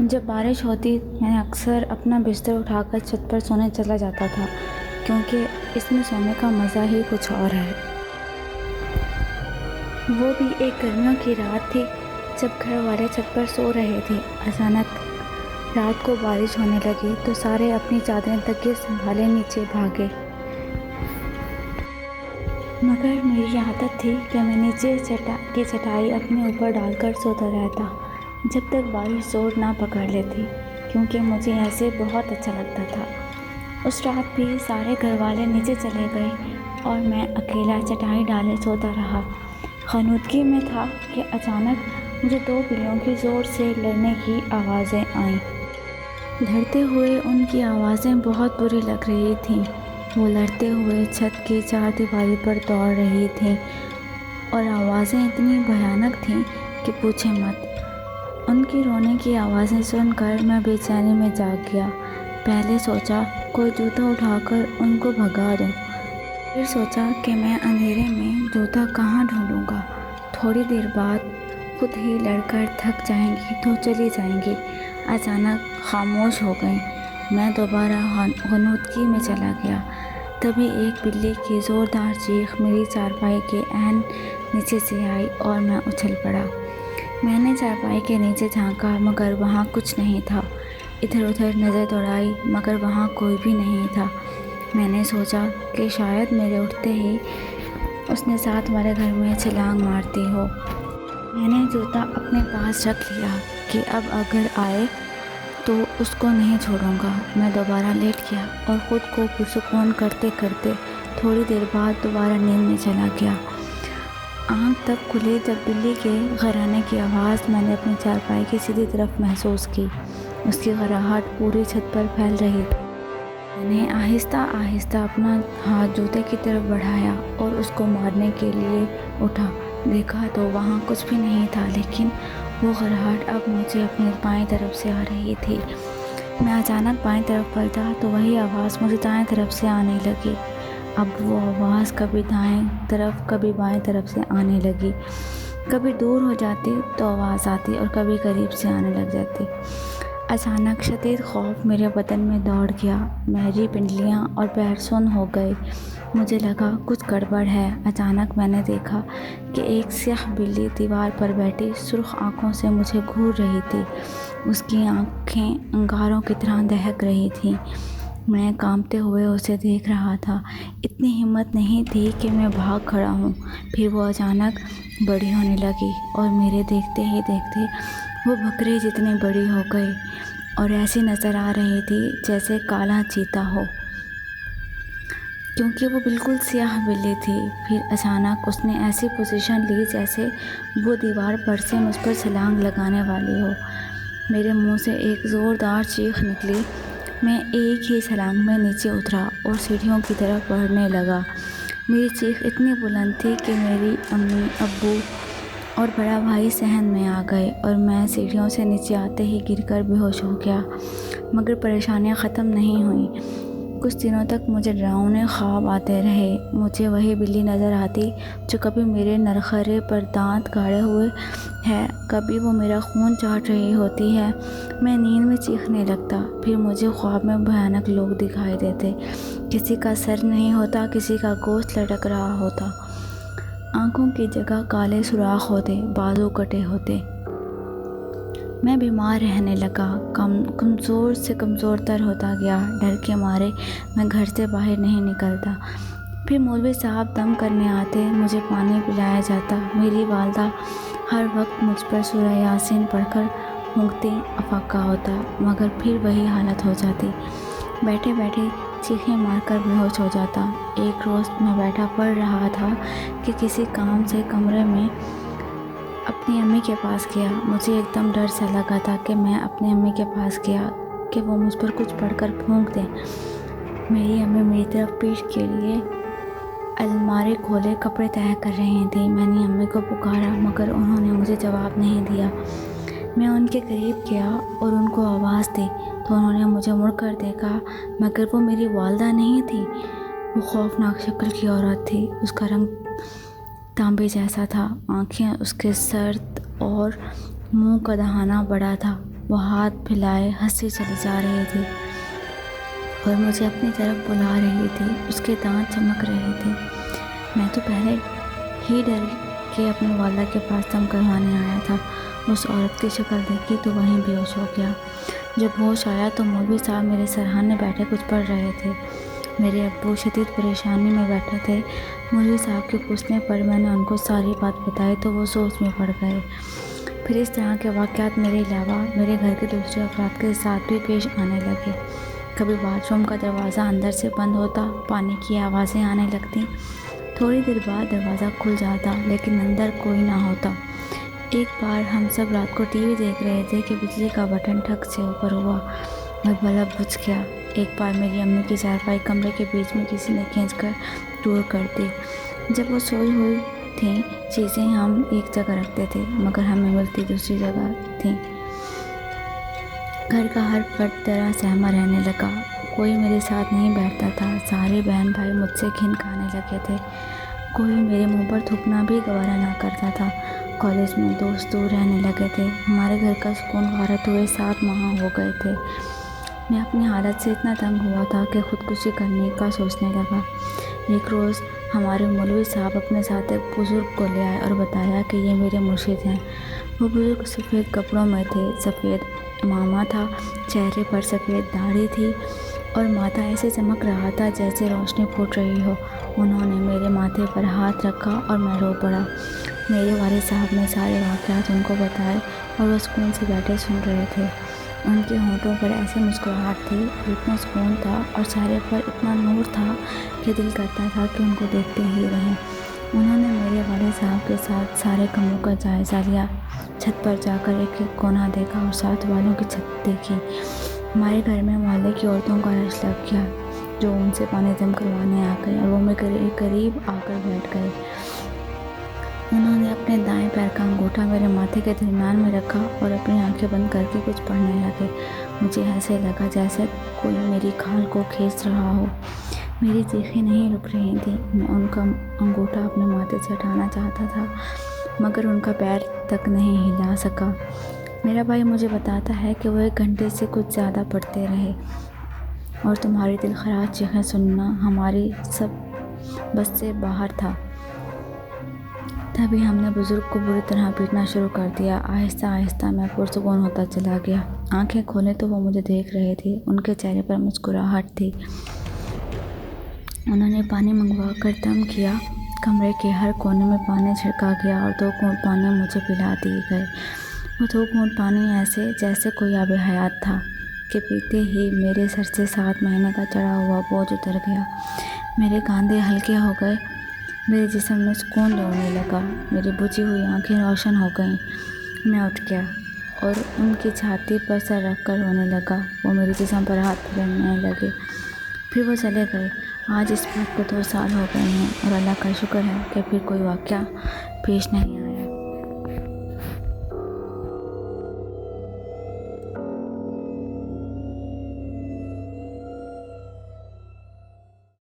جب بارش ہوتی میں اکثر اپنا بستر اٹھا کر چھت پر سونے چلا جاتا تھا، کیونکہ اس میں سونے کا مزہ ہی کچھ اور ہے۔ وہ بھی ایک گرمیوں کی رات تھی جب گھر والے چھت پر سو رہے تھے۔ اچانک رات کو بارش ہونے لگی تو سارے اپنی چادریں تکیے سنبھالے نیچے بھاگے، مگر میری عادت تھی کہ میں نیچے کی چٹائی اپنے اوپر ڈال کر سوتا رہتا جب تک بارش زور نہ پکڑ لیتی، کیونکہ مجھے ایسے بہت اچھا لگتا تھا۔ اس رات بھی سارے گھر والے نیچے چلے گئے اور میں اکیلا چٹائی ڈالے سوتا رہا۔ غنودگی میں تھا کہ اچانک مجھے 2 بلیوں کی زور سے لڑنے کی آوازیں آئیں۔ لڑتے ہوئے ان کی آوازیں بہت بری لگ رہی تھیں۔ وہ لڑتے ہوئے چھت کی چہاردیواری پر دوڑ رہی تھیں اور آوازیں اتنی بھیانک تھیں کہ پوچھے مت۔ ان کی رونے کی آوازیں سن کر میں بے چینی میں جاگ گیا۔ پہلے سوچا کوئی جوتا اٹھا کر ان کو بھگا دوں، پھر سوچا کہ میں اندھیرے میں جوتا کہاں ڈھونڈوں گا۔ تھوڑی دیر بعد خود ہی لڑ کر تھک جائیں گی تو چلی جائیں گی۔ اچانک خاموش ہو گئیں۔ میں دوبارہ غنودگی میں چلا گیا۔ تبھی ایک بلی کی زوردار چیخ میری چارپائی کے عین نیچے سے آئی اور میں اچھل پڑا۔ میں نے چارپائی کے نیچے جھانکا مگر وہاں کچھ نہیں تھا۔ ادھر ادھر نظر دوڑائی مگر وہاں کوئی بھی نہیں تھا۔ میں نے سوچا کہ شاید میرے اٹھتے ہی اس نے ساتھ والے گھر میں چھلانگ مار دی ہو۔ میں نے جوتا اپنے پاس رکھ لیا کہ اب اگر آئے تو اس کو نہیں چھوڑوں گا۔ میں دوبارہ لیٹ گیا اور خود کو پرسکون کرتے کرتے تھوڑی دیر بعد دوبارہ نیند میں چلا گیا۔ آنکھ تب کھلی جب بلی کے گھرانے کی آواز میں نے اپنی چارپائی کی سیدھی طرف محسوس کی۔ اس کی گھراہٹ پوری چھت پر پھیل رہی تھی۔ میں نے آہستہ آہستہ اپنا ہاتھ جوتے کی طرف بڑھایا اور اس کو مارنے کے لیے اٹھا۔ دیکھا تو وہاں کچھ بھی نہیں تھا، لیکن وہ گھراہٹ اب مجھے اپنی بائیں طرف سے آ رہی تھی۔ میں اچانک بائیں طرف پلٹا تو وہی آواز مجھے دائیں طرف سے آنے لگی۔ اب وہ آواز کبھی دائیں طرف کبھی بائیں طرف سے آنے لگی۔ کبھی دور ہو جاتی تو آواز آتی اور کبھی قریب سے آنے لگ جاتی۔ اچانک شدید خوف میرے بدن میں دوڑ گیا۔ میری پنڈلیاں اور پیر سن ہو گئے۔ مجھے لگا کچھ گڑبڑ ہے۔ اچانک میں نے دیکھا کہ ایک سیاہ بلی دیوار پر بیٹھی سرخ آنکھوں سے مجھے گھور رہی تھی۔ اس کی آنکھیں انگاروں کی طرح دہک رہی تھیں۔ میں کانپتے ہوئے اسے دیکھ رہا تھا۔ اتنی ہمت نہیں تھی کہ میں بھاگ کھڑا ہوں۔ پھر وہ اچانک بڑی ہونے لگی اور میرے دیکھتے ہی دیکھتے وہ بکرے جتنی بڑی ہو گئی اور ایسی نظر آ رہی تھی جیسے کالا چیتا ہو، کیونکہ وہ بالکل سیاہ بلی تھی۔ پھر اچانک اس نے ایسی پوزیشن لی جیسے وہ دیوار پر سے مجھ پر چھلانگ لگانے والی ہو۔ میرے منہ سے ایک زوردار چیخ نکلی۔ میں ایک ہی چھلانگ میں نیچے اترا اور سیڑھیوں کی طرف بڑھنے لگا۔ میری چیخ اتنی بلند تھی کہ میری امی، ابو اور بڑا بھائی صحن میں آ گئے اور میں سیڑھیوں سے نیچے آتے ہی گر کر بے ہوش ہو گیا۔ مگر پریشانیاں ختم نہیں ہوئیں۔ کچھ دنوں تک مجھے ڈراؤنے خواب آتے رہے۔ مجھے وہی بلی نظر آتی جو کبھی میرے نرخرے پر دانت گاڑے ہوئے ہے، کبھی وہ میرا خون چاٹ رہی ہوتی ہے۔ میں نیند میں چیخنے لگتا۔ پھر مجھے خواب میں بھیانک لوگ دکھائی دیتے۔ کسی کا سر نہیں ہوتا، کسی کا گوشت لٹک رہا ہوتا، آنکھوں کی جگہ کالے سوراخ ہوتے، بازو کٹے ہوتے۔ میں بیمار رہنے لگا، کمزور سے کمزور تر ہوتا گیا۔ ڈر کے مارے میں گھر سے باہر نہیں نکلتا۔ پھر مولوی صاحب دم کرنے آتے، مجھے پانی پلایا جاتا۔ میری والدہ ہر وقت مجھ پر سورہ یاسین پڑھ کر پھونکتی، افاقہ ہوتا، مگر پھر وہی حالت ہو جاتی۔ بیٹھے بیٹھے چیخیں مار کر بے ہوش ہو جاتا۔ ایک روز میں بیٹھا پڑھ رہا تھا کہ کسی کام سے کمرے میں اپنی امی کے پاس گیا۔ مجھے ایک دم ڈر سا لگا تھا کہ میں اپنی امی کے پاس گیا کہ وہ مجھ پر کچھ پڑھ کر پھونک دیں۔ میری امی میری طرف پیٹھ کے لیے الماری کھولے کپڑے طے کر رہی تھیں۔ میں نے امی کو پکارا مگر انہوں نے مجھے جواب نہیں دیا۔ میں ان کے قریب گیا اور ان کو آواز دی تو انہوں نے مجھے مڑ کر دیکھا، مگر وہ میری والدہ نہیں تھی۔ وہ خوفناک شکل کی عورت تھی۔ اس کا رنگ تانبے جیسا تھا، آنکھیں اس کے سرد اور منہ کا دہانہ بڑا تھا۔ وہ ہاتھ پھیلائے ہنسی چلی جا رہی تھی اور مجھے اپنی طرف بلا رہی تھی۔ اس کے دانت چمک رہے تھے۔ میں تو پہلے ہی ڈر کے اپنی والدہ کے پاس دم کروانے آیا تھا۔ اس عورت کی شکل دیکھی تو وہیں بے ہوش ہو گیا۔ جب ہوش آیا تو مولوی صاحب میرے سرہانے بیٹھے کچھ پڑھ رہے تھے۔ میرے ابو شدید پریشانی میں بیٹھے تھے۔ مولوی صاحب کے پوچھنے پر میں نے ان کو ساری بات بتائی تو وہ سوچ میں پڑ گئے۔ پھر اس طرح کے واقعات میرے علاوہ میرے گھر کے دوسرے افراد کے ساتھ بھی پیش آنے لگے۔ کبھی باتھ روم کا دروازہ اندر سے بند ہوتا، پانی کی آوازیں آنے لگتیں۔ تھوڑی دیر بعد دروازہ کھل جاتا لیکن اندر کوئی نہ ہوتا۔ ایک بار ہم سب رات کو ٹی وی دیکھ رہے تھے کہ بجلی کا بٹن ٹھک سے اوپر ہوا اور بلب بجھ گیا۔ ایک بار میری امی کی چارپائی کمرے کے بیچ میں کسی نے کھینچ کر دور کر دی۔ جب وہ سوئی ہوئی تھیں، چیزیں ہم ایک جگہ رکھتے تھے مگر ہمیں ملتی دوسری جگہ تھیں۔ گھر کا ہر فرد طرح سہما رہنے لگا۔ کوئی میرے ساتھ نہیں بیٹھتا تھا۔ سارے بہن بھائی مجھ سے گھن کھانے لگے تھے۔ کوئی میرے منہ پر تھوکنا بھی گوارا نہ کرتا تھا۔ کالج میں دوست دور رہنے لگے تھے۔ ہمارے گھر کا سکون غارت ہوئے 7 ماہ ہو گئے تھے۔ میں اپنی حالت سے اتنا تنگ ہوا تھا کہ خودکشی کرنے کا سوچنے لگا۔ ایک روز ہمارے مولوی صاحب اپنے ساتھ ایک بزرگ کو لے آئے اور بتایا کہ یہ میرے مرشد ہیں۔ وہ بزرگ سفید کپڑوں میں تھے، سفید عمامہ تھا، چہرے پر سفید داڑھی تھی اور ماتھا ایسے چمک رہا تھا جیسے روشنی پھوٹ رہی ہو۔ انہوں نے میرے ماتھے پر ہاتھ رکھا اور میں رو پڑا۔ میرے والد صاحب نے سارے واقعات ان کو بتائے اور وہ سکون سے بیٹھے سن رہے تھے۔ ان کے ہونٹوں پر ایسے مسکراہٹ تھی اور اتنا سکون تھا اور چہرے پر اتنا نور تھا کہ دل کرتا تھا کہ ان کو دیکھتے ہی رہیں۔ انہوں نے میرے والد صاحب کے ساتھ سارے کمروں کا جائزہ لیا، چھت پر جا کر ایک ایک کونا دیکھا اور ساتھ والوں کی چھت دیکھی۔ ہمارے گھر میں محلے کی عورتوں کا رش لگ گیا جو ان سے پانی دم کروانے آ گئے اور وہ میرے قریب آ کر بیٹھ گئے۔ انہوں نے اپنے دائیں پیر کا انگوٹھا میرے ماتھے کے درمیان میں رکھا اور اپنی آنکھیں بند کر کے کچھ پڑھنے لگے۔ مجھے ایسے لگا جیسے کوئی میری کھال کو کھینچ رہا ہو۔ میری چیخیں نہیں رک رہی تھیں۔ میں ان کا انگوٹھا اپنے ماتھے سے ہٹانا چاہتا تھا مگر ان کا پیر تک نہیں ہلا سکا۔ میرا بھائی مجھے بتاتا ہے کہ وہ 1 گھنٹے سے کچھ زیادہ پڑھتے رہے اور تمہاری دلخراش چیخیں سننا ہماری سب بس سے باہر تھا۔ تبھی ہم نے بزرگ کو بری طرح پیٹنا شروع کر دیا۔ آہستہ آہستہ میں پرسکون ہوتا چلا گیا۔ آنکھیں کھولے تو وہ مجھے دیکھ رہے تھے۔ ان کے چہرے پر مسکراہٹ تھی۔ انہوں نے پانی منگوا کر دم کیا۔ کمرے کے ہر کونے میں پانی چھڑکا گیا اور 2 گھونٹ پانی مجھے پلا دیے گئے۔ وہ 2 گھونٹ پانی ایسے جیسے کوئی آب حیات تھا کہ پیتے ہی میرے سر سے 7 مہینے کا چڑھا ہوا بوجھ اتر گیا۔ میرے کاندھے ہلکے ہو گئے، میرے جسم میں سکون دوڑنے لگا، میری بجھی ہوئی آنکھیں روشن ہو گئیں۔ میں اٹھ گیا اور ان کی چھاتی پر سر رکھ کر رونے لگا۔ وہ میرے جسم پر ہاتھ پھیرنے لگے، پھر وہ چلے گئے۔ آج اس بات کو 2 سال ہو گئے ہیں اور اللہ کا شکر ہے کہ پھر کوئی واقعہ پیش نہیں آیا۔